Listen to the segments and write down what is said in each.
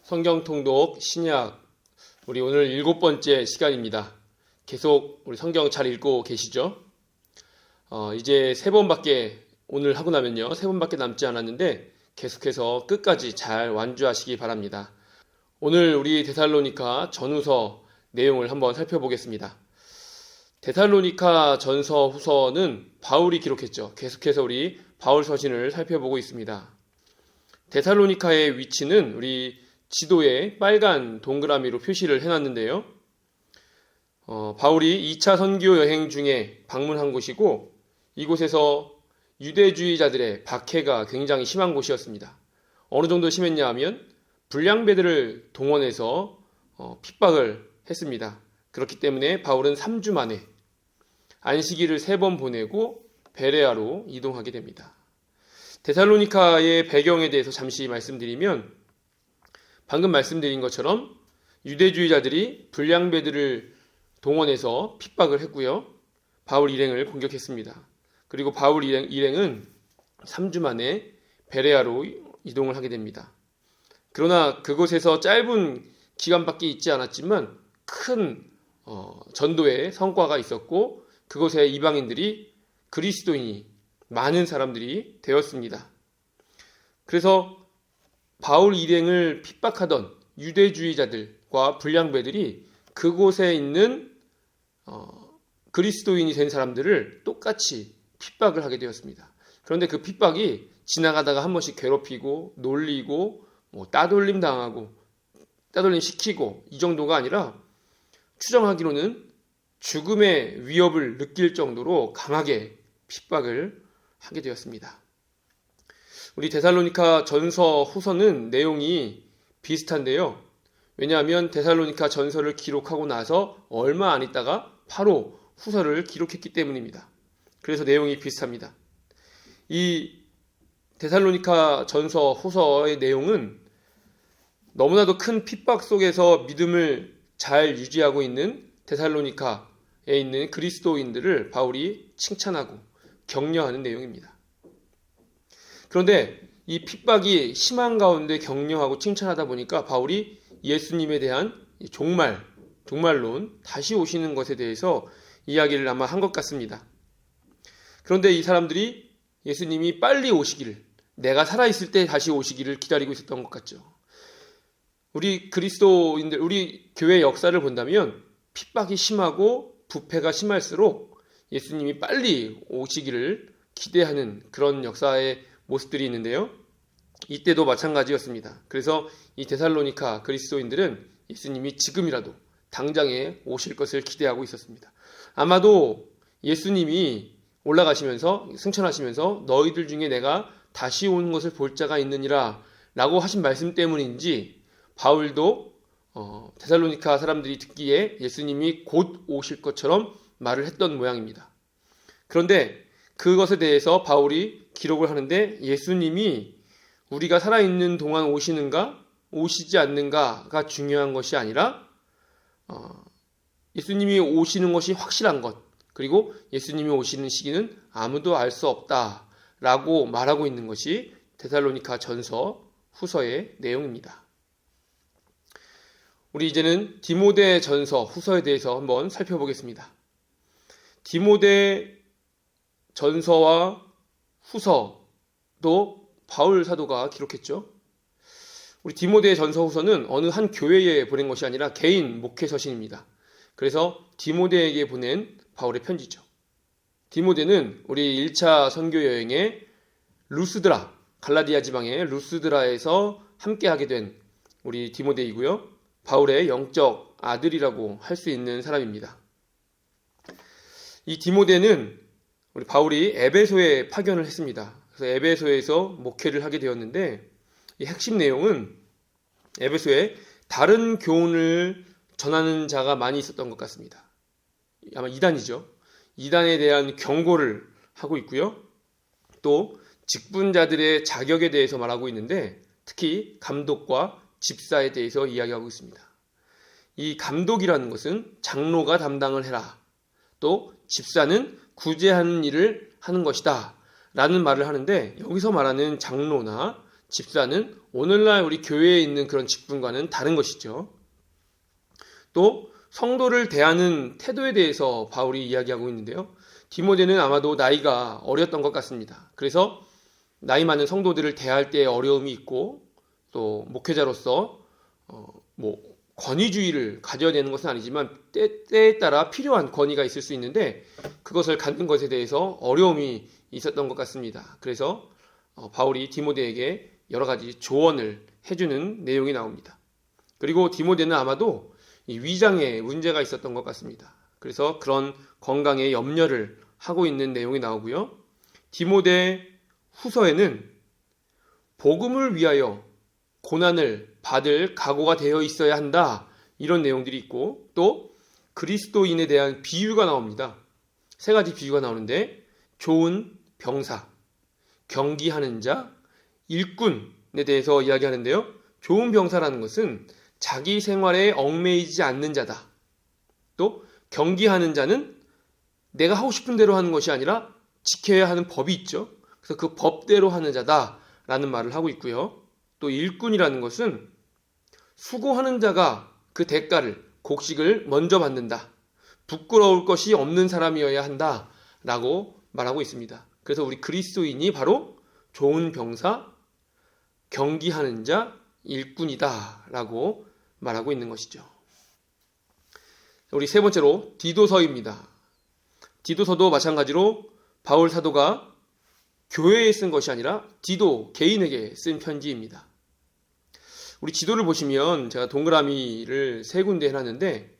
성경 통독 신약 우리 오늘 7번째 시간입니다. 계속 우리 성경 잘 읽고 계시죠? 이제 3번밖에 오늘 하고 나면요 3번밖에 남지 않았는데 계속해서 끝까지 잘 완주하시기 바랍니다. 오늘 우리 데살로니가 전후서 내용을 한번 살펴보겠습니다. 데살로니가 전서 후서는 바울이 기록했죠. 계속해서 우리 바울 서신을 살펴보고 있습니다. 데살로니카의 위치는 우리 지도에 빨간 동그라미로 표시를 해놨는데요. 바울이 2차 선교 여행 중에 방문한 곳이고 이곳에서 유대주의자들의 박해가 굉장히 심한 곳이었습니다. 어느 정도 심했냐 하면 불량배들을 동원해서 핍박을 했습니다. 그렇기 때문에 바울은 3주 만에 안식일을 3번 보내고 베레아로 이동하게 됩니다. 데살로니카의 배경에 대해서 잠시 말씀드리면 방금 말씀드린 것처럼 유대주의자들이 불량배들을 동원해서 핍박을 했고요. 바울 일행을 공격했습니다. 그리고 바울 일행은 3주 만에 베레아로 이동을 하게 됩니다. 그러나 그곳에서 짧은 기간밖에 있지 않았지만 큰 전도의 성과가 있었고 그곳에 이방인들이 그리스도인이 많은 사람들이 되었습니다. 그래서 바울 일행을 핍박하던 유대주의자들과 불량배들이 그곳에 있는 그리스도인이 된 사람들을 똑같이 핍박을 하게 되었습니다. 그런데 그 핍박이 지나가다가 한 번씩 괴롭히고 놀리고 따돌림 당하고 따돌림 시키고 이 정도가 아니라 추정하기로는 죽음의 위협을 느낄 정도로 강하게 핍박을 하게 되었습니다. 우리 데살로니가 전서 후서는 내용이 비슷한데요. 왜냐하면 데살로니가 전서를 기록하고 나서 얼마 안 있다가 바로 후서를 기록했기 때문입니다. 그래서 내용이 비슷합니다. 이 데살로니가 전서 후서의 내용은 너무나도 큰 핍박 속에서 믿음을 잘 유지하고 있는 데살로니카에 있는 그리스도인들을 바울이 칭찬하고 격려하는 내용입니다. 그런데 이 핍박이 심한 가운데 격려하고 칭찬하다 보니까 바울이 예수님에 대한 종말론, 다시 오시는 것에 대해서 이야기를 아마 한 것 같습니다. 그런데 이 사람들이 예수님이 빨리 오시기를, 내가 살아있을 때 다시 오시기를 기다리고 있었던 것 같죠. 우리 그리스도인들, 우리 교회 역사를 본다면 핍박이 심하고 부패가 심할수록 예수님이 빨리 오시기를 기대하는 그런 역사의 모습들이 있는데요. 이때도 마찬가지였습니다. 그래서 이 데살로니가 그리스도인들은 예수님이 지금이라도 당장에 오실 것을 기대하고 있었습니다. 아마도 예수님이 올라가시면서 승천하시면서 너희들 중에 내가 다시 오는 것을 볼 자가 있느니라 라고 하신 말씀 때문인지 바울도 데살로니가 사람들이 듣기에 예수님이 곧 오실 것처럼 말을 했던 모양입니다. 그런데 그것에 대해서 바울이 기록을 하는데 예수님이 우리가 살아있는 동안 오시는가 오시지 않는가가 중요한 것이 아니라 예수님이 오시는 것이 확실한 것, 그리고 예수님이 오시는 시기는 아무도 알 수 없다라고 말하고 있는 것이 데살로니가 전서 후서의 내용입니다. 우리 이제는 디모데 전서 후서에 대해서 한번 살펴보겠습니다. 디모데 전서와 후서도 바울 사도가 기록했죠. 우리 디모데 전서 후서는 어느 한 교회에 보낸 것이 아니라 개인 목회 서신입니다. 그래서 디모데에게 보낸 바울의 편지죠. 디모데는 우리 1차 선교 여행에 루스드라, 갈라디아 지방의 루스드라에서 함께하게 된 우리 디모데이고요. 바울의 영적 아들이라고 할 수 있는 사람입니다. 이 디모데는 우리 바울이 에베소에 파견을 했습니다. 그래서 에베소에서 목회를 하게 되었는데 이 핵심 내용은 에베소에 다른 교훈을 전하는 자가 많이 있었던 것 같습니다. 아마 이단이죠. 이단에 대한 경고를 하고 있고요. 또 직분자들의 자격에 대해서 말하고 있는데 특히 감독과 집사에 대해서 이야기하고 있습니다. 이 감독이라는 것은 장로가 담당을 해라. 또 집사는 구제하는 일을 하는 것이다 라는 말을 하는데 여기서 말하는 장로나 집사는 오늘날 우리 교회에 있는 그런 직분과는 다른 것이죠. 또 성도를 대하는 태도에 대해서 바울이 이야기하고 있는데요. 디모데는 아마도 나이가 어렸던 것 같습니다. 그래서 나이 많은 성도들을 대할 때 어려움이 있고 또 목회자로서 권위주의를 가져야 되는 것은 아니지만 때에 따라 필요한 권위가 있을 수 있는데 그것을 갖는 것에 대해서 어려움이 있었던 것 같습니다. 그래서 바울이 디모데에게 여러 가지 조언을 해주는 내용이 나옵니다. 그리고 디모데는 아마도 이 위장에 문제가 있었던 것 같습니다. 그래서 그런 건강에 염려를 하고 있는 내용이 나오고요. 디모데 후서에는 복음을 위하여 고난을 받을 각오가 되어 있어야 한다. 이런 내용들이 있고 또 그리스도인에 대한 비유가 나옵니다. 세 가지 비유가 나오는데 좋은 병사, 경기하는 자, 일꾼에 대해서 이야기하는데요. 좋은 병사라는 것은 자기 생활에 얽매이지 않는 자다. 또 경기하는 자는 내가 하고 싶은 대로 하는 것이 아니라 지켜야 하는 법이 있죠. 그래서 그 법대로 하는 자다라는 말을 하고 있고요. 또 일꾼이라는 것은 수고하는 자가 그 대가를, 곡식을 먼저 받는다. 부끄러울 것이 없는 사람이어야 한다라고 말하고 있습니다. 그래서 우리 그리스도인이 바로 좋은 병사, 경기하는 자, 일꾼이다라고 말하고 있는 것이죠. 우리 세 번째로 디도서입니다. 디도서도 마찬가지로 바울 사도가 교회에 쓴 것이 아니라 디도 개인에게 쓴 편지입니다. 우리 지도를 보시면 제가 동그라미를 세 군데 해놨는데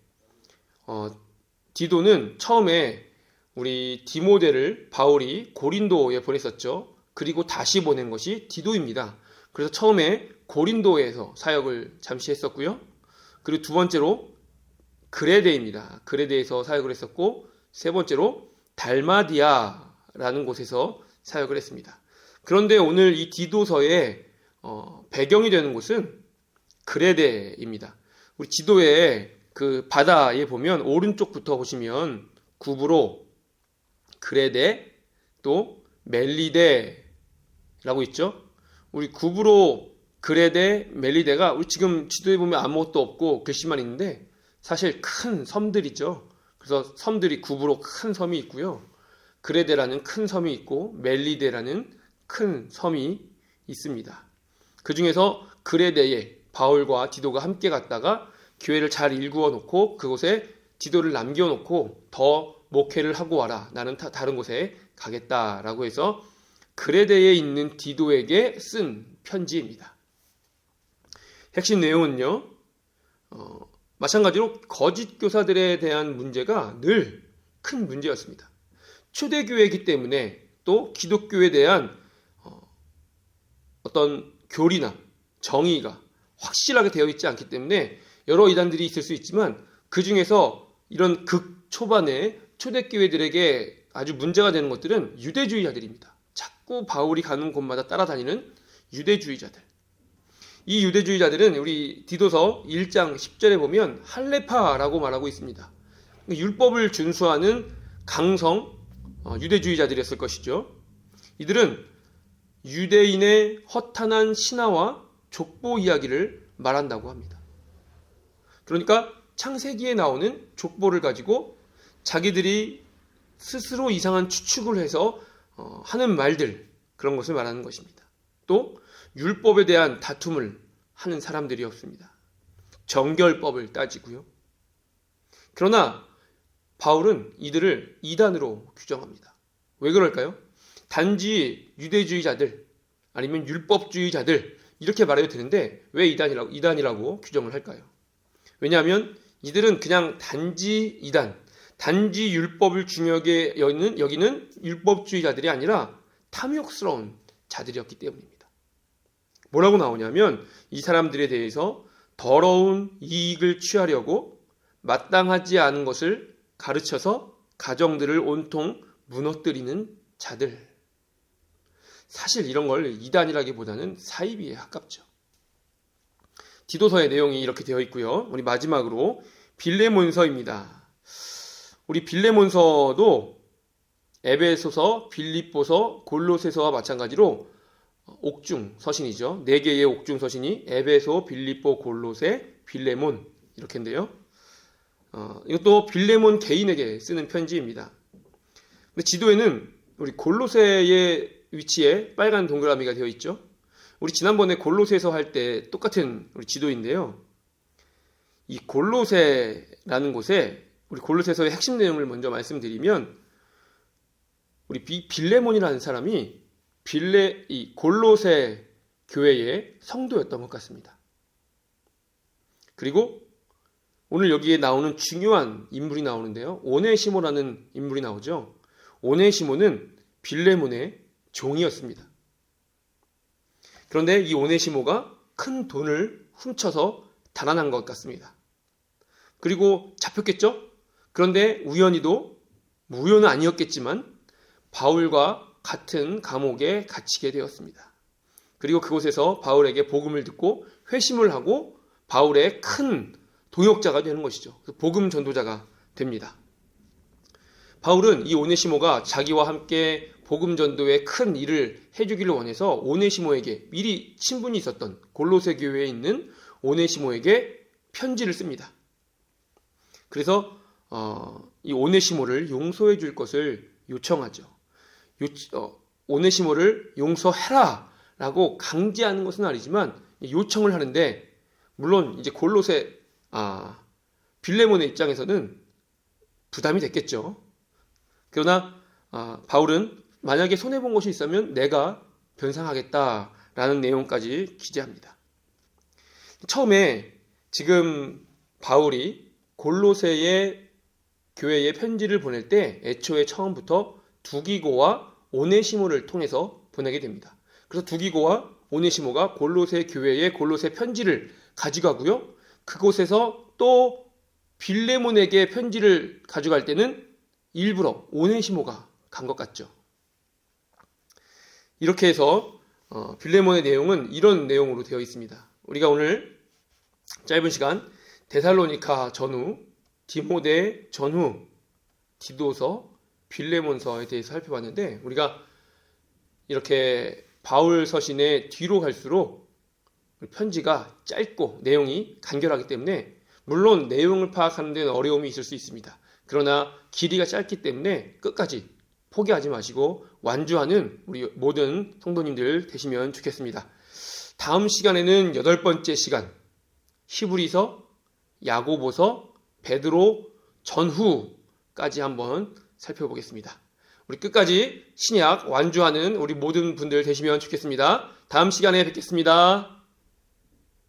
디도는 처음에 우리 디모데를 바울이 고린도에 보냈었죠. 그리고 다시 보낸 것이 디도입니다. 그래서 처음에 고린도에서 사역을 잠시 했었고요. 그리고 두 번째로 그레데입니다. 그레데에서 사역을 했었고 세 번째로 달마디아라는 곳에서 사역을 했습니다. 그런데 오늘 이 디도서의 배경이 되는 곳은 그레데입니다. 우리 지도에 그 바다에 보면 오른쪽부터 보시면 구브로, 그레데, 또 멜리데라고 있죠. 우리 구브로, 그레데, 멜리데가 우리 지금 지도에 보면 아무것도 없고 글씨만 있는데 사실 큰 섬들이죠. 그래서 섬들이 구브로 큰 섬이 있고요. 그레데라는 큰 섬이 있고 멜리데라는 큰 섬이 있습니다. 그 중에서 그레데에 바울과 디도가 함께 갔다가 교회를 잘 일구어 놓고 그곳에 디도를 남겨놓고 더 목회를 하고 와라. 나는 다른 곳에 가겠다라고 해서 그레데에 있는 디도에게 쓴 편지입니다. 핵심 내용은요. 마찬가지로 거짓 교사들에 대한 문제가 늘 큰 문제였습니다. 초대교회이기 때문에 또 기독교에 대한 어떤 교리나 정의가 확실하게 되어 있지 않기 때문에 여러 이단들이 있을 수 있지만 그 중에서 이런 극초반에 초대교회들에게 아주 문제가 되는 것들은 유대주의자들입니다. 자꾸 바울이 가는 곳마다 따라다니는 유대주의자들. 이 유대주의자들은 우리 디도서 1장 10절에 보면 할레파라고 말하고 있습니다. 율법을 준수하는 강성 유대주의자들이었을 것이죠. 이들은 유대인의 허탄한 신화와 족보 이야기를 말한다고 합니다. 그러니까 창세기에 나오는 족보를 가지고 자기들이 스스로 이상한 추측을 해서 하는 말들, 그런 것을 말하는 것입니다. 또 율법에 대한 다툼을 하는 사람들이었습니다. 정결법을 따지고요. 그러나 바울은 이들을 이단으로 규정합니다. 왜 그럴까요? 단지 유대주의자들 아니면 율법주의자들 이렇게 말해도 되는데 왜 이단이라고 규정을 할까요? 왜냐하면 이들은 그냥 단지 이단, 단지 율법을 중요하게 여기는 율법주의자들이 아니라 탐욕스러운 자들이었기 때문입니다. 뭐라고 나오냐면 이 사람들에 대해서 더러운 이익을 취하려고 마땅하지 않은 것을 가르쳐서 가정들을 온통 무너뜨리는 자들. 사실 이런 걸 이단이라기보다는 사이비에 가깝죠. 디도서의 내용이 이렇게 되어 있고요. 우리 마지막으로 빌레몬서입니다. 우리 빌레몬서도 에베소서, 빌립보서, 골로새서와 마찬가지로 옥중 서신이죠. 4개의 옥중 서신이 에베소, 빌립보, 골로새, 빌레몬 이렇게인데요. 이것도 빌레몬 개인에게 쓰는 편지입니다. 근데 지도에는 우리 골로새의 위치에 빨간 동그라미가 되어 있죠. 우리 지난번에 골로새서 할 때 똑같은 우리 지도인데요. 이 골로새라는 곳에 우리 골로새서의 핵심 내용을 먼저 말씀드리면 우리 빌레몬이라는 사람이 이 골로새 교회의 성도였던 것 같습니다. 그리고 오늘 여기에 나오는 중요한 인물이 나오는데요. 오네시모라는 인물이 나오죠. 오네시모는 빌레몬의 종이었습니다. 그런데 이 오네시모가 큰 돈을 훔쳐서 달아난 것 같습니다. 그리고 잡혔겠죠? 그런데 우연히도 우연은 아니었겠지만 바울과 같은 감옥에 갇히게 되었습니다. 그리고 그곳에서 바울에게 복음을 듣고 회심을 하고 바울의 큰 동역자가 되는 것이죠. 복음 전도자가 됩니다. 바울은 이 오네시모가 자기와 함께 복음 전도에 큰 일을 해주기를 원해서 오네시모에게 미리 친분이 있었던 골로새 교회에 있는 오네시모에게 편지를 씁니다. 그래서 이 오네시모를 용서해 줄 것을 요청하죠. 오네시모를 용서해라 라고 강제하는 것은 아니지만 요청을 하는데, 물론 이제 빌레몬의 입장에서는 부담이 됐겠죠. 그러나 바울은 만약에 손해본 것이 있으면 내가 변상하겠다라는 내용까지 기재합니다. 처음에 지금 바울이 골로새의 교회에 편지를 보낼 때 애초에 처음부터 두기고와 오네시모를 통해서 보내게 됩니다. 그래서 두기고와 오네시모가 골로새 교회에 골로새 편지를 가져가고요. 그곳에서 또 빌레몬에게 편지를 가져갈 때는 일부러 오네시모가 간 것 같죠. 이렇게 해서 빌레몬의 내용은 이런 내용으로 되어 있습니다. 우리가 오늘 짧은 시간 데살로니가 전후, 디모데 전후, 디도서, 빌레몬서에 대해서 살펴봤는데, 우리가 이렇게 바울 서신의 뒤로 갈수록 편지가 짧고 내용이 간결하기 때문에 물론 내용을 파악하는 데는 어려움이 있을 수 있습니다. 그러나 길이가 짧기 때문에 끝까지 포기하지 마시고 완주하는 우리 모든 성도님들 되시면 좋겠습니다. 다음 시간에는 8번째 시간, 히브리서, 야고보서, 베드로 전후까지 한번 살펴보겠습니다. 우리 끝까지 신약 완주하는 우리 모든 분들 되시면 좋겠습니다. 다음 시간에 뵙겠습니다.